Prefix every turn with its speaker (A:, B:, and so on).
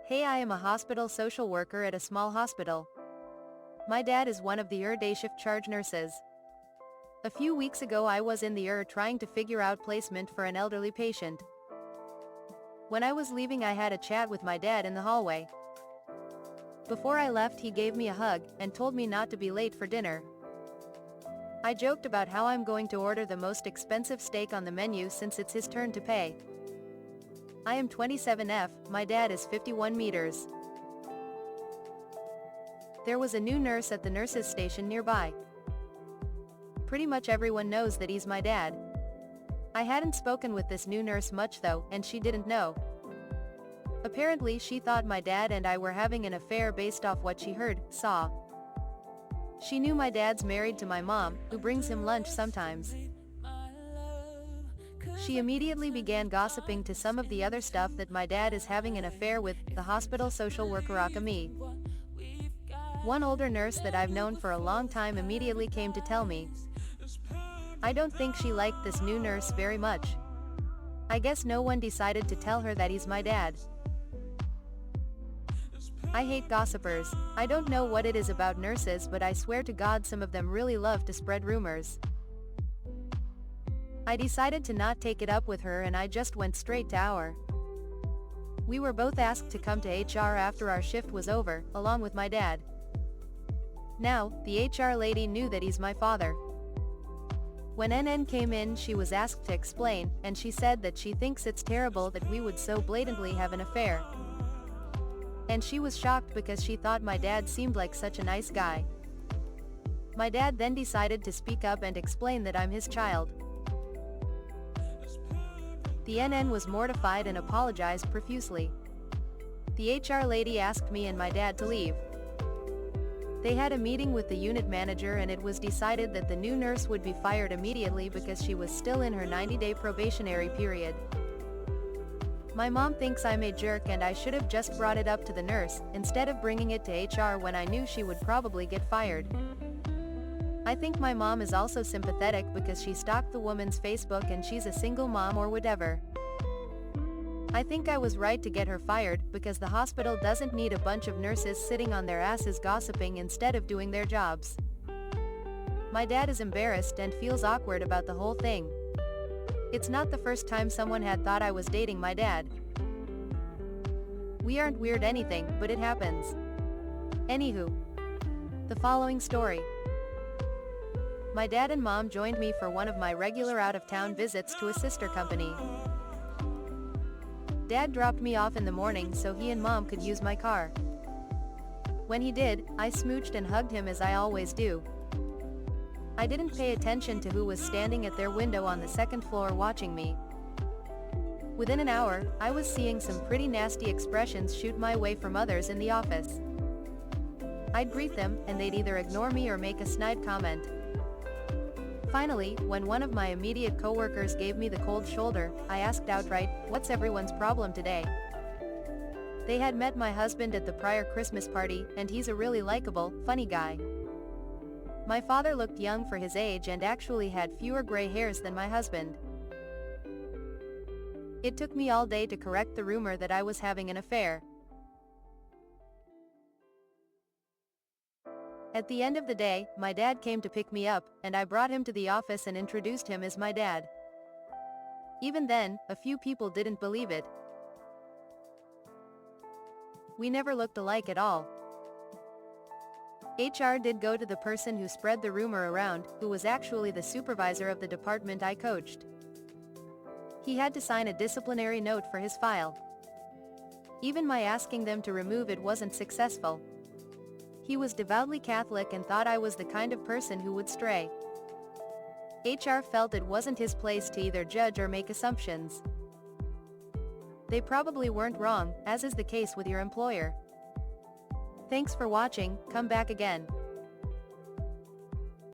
A: Hey, I am a hospital social worker at a small hospital. My dad is one of the day shift charge nurses. A few weeks ago I was in the trying to figure out placement for an elderly patient. When I was leaving I had a chat with my dad in the hallway. Before I left he gave me a hug and told me not to be late for dinner. I joked about how I'm going to order the most expensive steak on the menu since it's his turn to pay. I am 27F, my dad is 51 meters. There was a new nurse at the nurses' station nearby. Pretty much everyone knows that he's my dad. I hadn't spoken with this new nurse much though, and she didn't know. Apparently she thought my dad and I were having an affair based off what she saw. She knew my dad's married to my mom, who brings him lunch sometimes. She immediately began gossiping to some of the other stuff that my dad is having an affair with the hospital social worker Akami. One older nurse that I've known for a long time immediately came to tell me. I don't think she liked this new nurse very much. I guess no one decided to tell her that he's my dad. I hate gossipers. I don't know what it is about nurses, but I swear to God some of them really love to spread rumors. I decided to not take it up with her and I just went straight to our. We were both asked to come to HR after our shift was over, along with my dad. Now, the HR lady knew that he's my father. When NN came in she was asked to explain, and she said that she thinks it's terrible that we would so blatantly have an affair. And she was shocked because she thought my dad seemed like such a nice guy. My dad then decided to speak up and explain that I'm his child. The NN was mortified and apologized profusely. The HR lady asked me and my dad to leave. They had a meeting with the unit manager and it was decided that the new nurse would be fired immediately because she was still in her 90-day probationary period. My mom thinks I'm a jerk and I should have just brought it up to the nurse, instead of bringing it to HR when I knew she would probably get fired. I think my mom is also sympathetic because she stalked the woman's Facebook and she's a single mom or whatever. I think I was right to get her fired, because the hospital doesn't need a bunch of nurses sitting on their asses gossiping instead of doing their jobs. My dad is embarrassed and feels awkward about the whole thing. It's not the first time someone had thought I was dating my dad. We aren't weird anything, but it happens. Anywho. The following story. My dad and mom joined me for one of my regular out-of-town visits to a sister company. Dad dropped me off in the morning so he and mom could use my car. When he did, I smooched and hugged him as I always do. I didn't pay attention to who was standing at their window on the second floor watching me. Within an hour, I was seeing some pretty nasty expressions shoot my way from others in the office. I'd greet them, and they'd either ignore me or make a snide comment. Finally, when one of my immediate coworkers gave me the cold shoulder, I asked outright, "What's everyone's problem today?" They had met my husband at the prior Christmas party, and he's a really likable, funny guy. My father looked young for his age and actually had fewer gray hairs than my husband. It took me all day to correct the rumor that I was having an affair. At the end of the day, my dad came to pick me up, and I brought him to the office and introduced him as my dad. Even then, a few people didn't believe it. We never looked alike at all. HR did go to the person who spread the rumor around, who was actually the supervisor of the department I coached. He had to sign a disciplinary note for his file. Even my asking them to remove it wasn't successful. He was devoutly Catholic and thought I was the kind of person who would stray. HR felt it wasn't his place to either judge or make assumptions. They probably weren't wrong, as is the case with your employer. Thanks for watching, come back again.